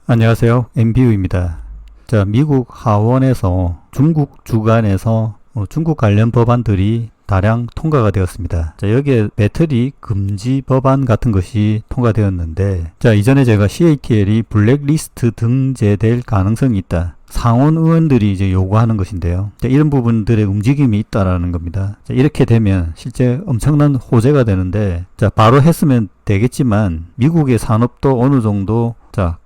안녕하세요. MBU입니다. 자, 미국 하원에서 중국 주관에서 중국 관련 법안들이 다량 통과가 되었습니다. 자, 여기에 배터리 금지 법안 같은 것이 통과되었는데, 자, 이전에 제가 CATL이 블랙리스트 등재될 가능성이 있다. 상원 의원들이 이제 요구하는 것인데요. 자, 이런 부분들의 움직임이 있다라는 겁니다. 자, 이렇게 되면 실제 엄청난 호재가 되는데, 자, 바로 했으면 되겠지만 미국의 산업도 어느 정도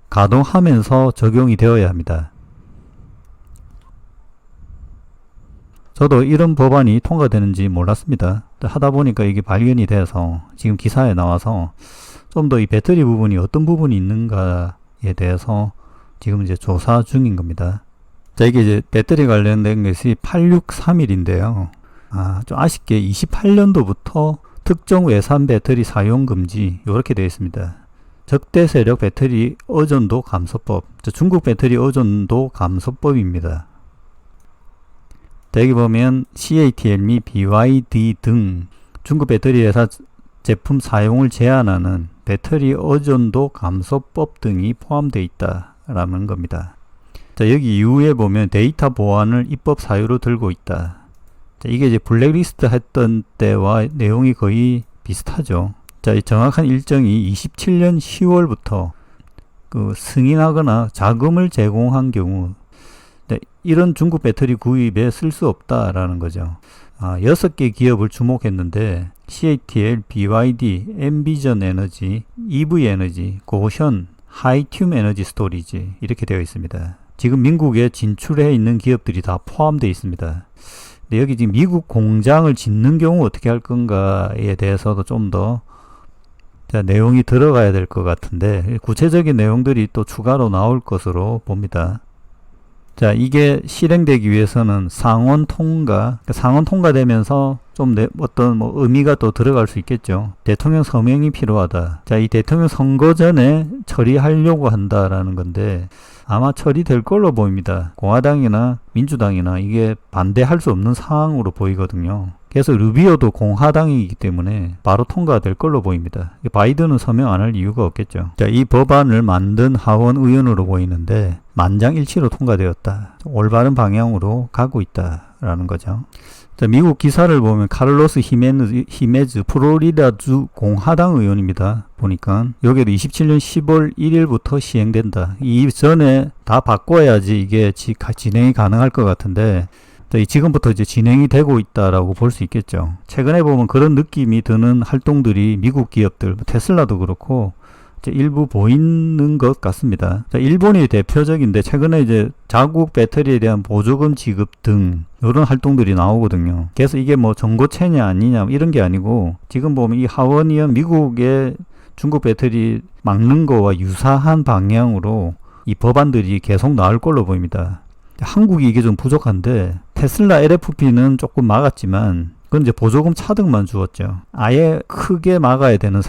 가동하면서 적용이 되어야 합니다. 저도 이런 법안이 통과되는지 몰랐습니다. 하다 보니까 이게 발견이 돼서 지금 기사에 나와서 좀 더 이 배터리 부분이 어떤 부분이 있는가에 대해서 지금 이제 조사 중인 겁니다. 자, 이게 이제 배터리 관련된 것이 8631인데요. 좀 아쉽게 28년도부터 특정 외산 배터리 사용 금지 이렇게 되어 있습니다. 적대 세력 배터리 의존도 감소법, 중국 배터리 의존도 감소법입니다. 여기 보면 CATL 및 BYD 등 중국 배터리 회사 제품 사용을 제한하는 배터리 의존도 감소법 등이 포함되어 있다라는 겁니다. 자, 여기 이후에 보면 데이터 보안을 입법 사유로 들고 있다. 자, 이게 이제 블랙리스트 했던 때와 내용이 거의 비슷하죠. 자, 이 정확한 일정이 27년 10월부터 승인하거나 자금을 제공한 경우 이런 중국 배터리 구입에 쓸 수 없다라는 거죠. 6개 기업을 주목했는데 CATL, BYD, 엠비전 에너지, EV 에너지, 고션, 하이튠 에너지 스토리지 이렇게 되어 있습니다. 지금 미국에 진출해 있는 기업들이 다 포함되어 있습니다. 근데 여기 지금 미국 공장을 짓는 경우 어떻게 할 건가에 대해서도 좀 더 내용이 들어가야 될 것 같은데 구체적인 내용들이 또 추가로 나올 것으로 봅니다. 자, 이게 실행되기 위해서는 상원 통과되면서 좀 어떤 의미가 또 들어갈 수 있겠죠. 대통령 서명이 필요하다. 자, 이 대통령 선거 전에 처리하려고 한다라는 건데 아마 처리될 걸로 보입니다. 공화당이나 민주당이나 이게 반대할 수 없는 사항으로 보이거든요. 그래서 루비오도 공화당이기 때문에 바로 통과될 걸로 보입니다. 바이든은 서명 안 할 이유가 없겠죠. 자, 이 법안을 만든 하원 의원으로 보이는데 만장일치로 통과되었다. 올바른 방향으로 가고 있다라는 거죠. 자, 미국 기사를 보면 카를로스 히메즈 플로리다주 공화당 의원입니다. 보니까 여기도 27년 10월 1일부터 시행된다. 이전에 다 바꿔야지 이게 진행이 가능할 것 같은데 지금부터 이제 진행이 되고 있다라고 볼 수 있겠죠. 최근에 보면 그런 느낌이 드는 활동들이 미국 기업들, 테슬라도 그렇고 일부 보이는 것 같습니다. 자, 일본이 대표적인데 최근에 이제 자국 배터리에 대한 보조금 지급 등 이런 활동들이 나오거든요. 그래서 이게 정고체냐 아니냐 이런 게 아니고 지금 보면 이 하원의원 미국의 중국 배터리 막는 거와 유사한 방향으로 이 법안들이 계속 나올 걸로 보입니다. 한국이 이게 좀 부족한데 테슬라 LFP는 조금 막았지만 그건 이제 보조금 차등만 주었죠. 아예 크게 막아야 되는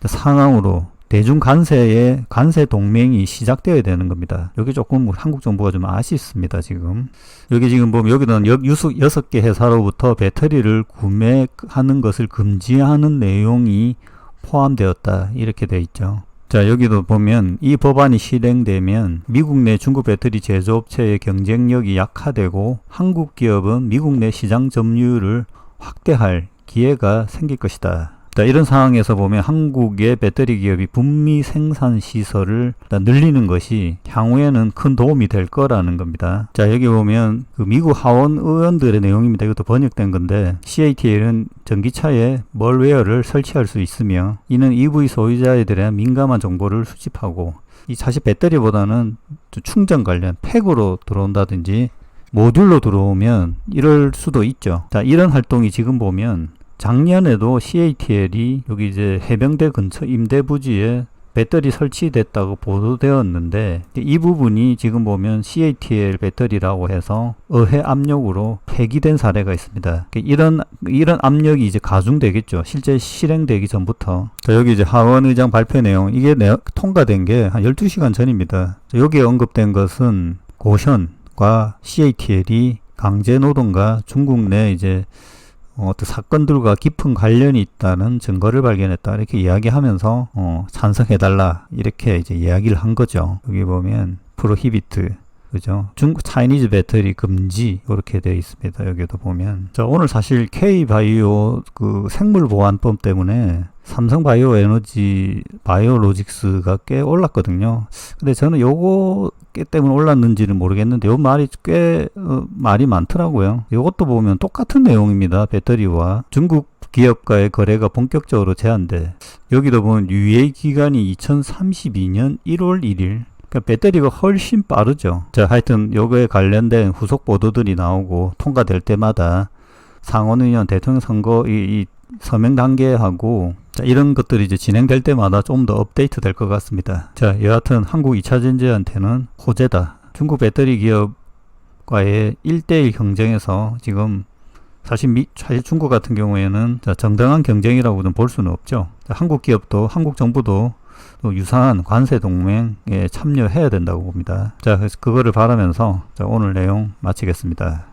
상황으로 대중 관세 동맹이 시작되어야 되는 겁니다. 여기 조금 한국 정부가 좀 아쉽습니다, 지금. 여기 지금 보면 여기는 6개 회사로부터 배터리를 구매하는 것을 금지하는 내용이 포함되었다. 이렇게 돼 있죠. 자, 여기도 보면 이 법안이 실행되면 미국 내 중국 배터리 제조업체의 경쟁력이 약화되고 한국 기업은 미국 내 시장 점유율을 확대할 기회가 생길 것이다. 자, 이런 상황에서 보면 한국의 배터리 기업이 분미 생산 시설을 늘리는 것이 향후에는 큰 도움이 될 거라는 겁니다. 자, 여기 보면 미국 하원 의원들의 내용입니다. 이것도 번역된 건데 CATL은 전기차에 멀웨어를 설치할 수 있으며 이는 EV 소유자에 대한 민감한 정보를 수집하고 이 사실 배터리보다는 충전 관련 팩으로 들어온다든지 모듈로 들어오면 이럴 수도 있죠. 자, 이런 활동이 지금 보면 작년에도 CATL이 여기 이제 해병대 근처 임대부지에 배터리 설치됐다고 보도되었는데 이 부분이 지금 보면 CATL 배터리라고 해서 의회 압력으로 폐기된 사례가 있습니다. 이런 압력이 이제 가중되겠죠. 실제 실행되기 전부터. 자, 여기 이제 하원의장 발표 내용 이게 통과된 게 한 12시간 전입니다. 여기에 언급된 것은 고션과 CATL이 강제 노동과 중국 내 이제 어떤 사건들과 깊은 관련이 있다는 증거를 발견했다 이렇게 이야기하면서 찬성해달라 이렇게 이제 이야기를 한 거죠. 여기 보면 프로히비트 그죠? 중국 차이니즈 배터리 금지 이렇게 되어 있습니다. 여기도 보면 자 오늘 사실 K바이오 그 생물보안법 때문에 삼성 바이오 에너지 바이오로직스가 꽤 올랐거든요. 근데 저는 요거 꽤 때문에 올랐는지는 모르겠는데 요 말이 꽤 말이 많더라고요. 요것도 보면 똑같은 내용입니다. 배터리와 중국 기업과의 거래가 본격적으로 제한돼. 여기도 보면 유예 기간이 2032년 1월 1일. 그러니까 배터리가 훨씬 빠르죠. 자, 하여튼 요거에 관련된 후속 보도들이 나오고 통과될 때마다 상원의원 대통령 선거 이 서명 단계하고 자, 이런 것들이 이제 진행될 때마다 좀 더 업데이트 될 것 같습니다. 자, 여하튼 한국 2차전지한테는 호재다. 중국 배터리 기업과의 1대1 경쟁에서 지금 사실 중국 같은 경우에는 자, 정당한 경쟁이라고는 볼 수는 없죠. 자, 한국 기업도 한국 정부도 또 유사한 관세 동맹에 참여해야 된다고 봅니다. 자, 그래서 그거를 바라면서 자, 오늘 내용 마치겠습니다.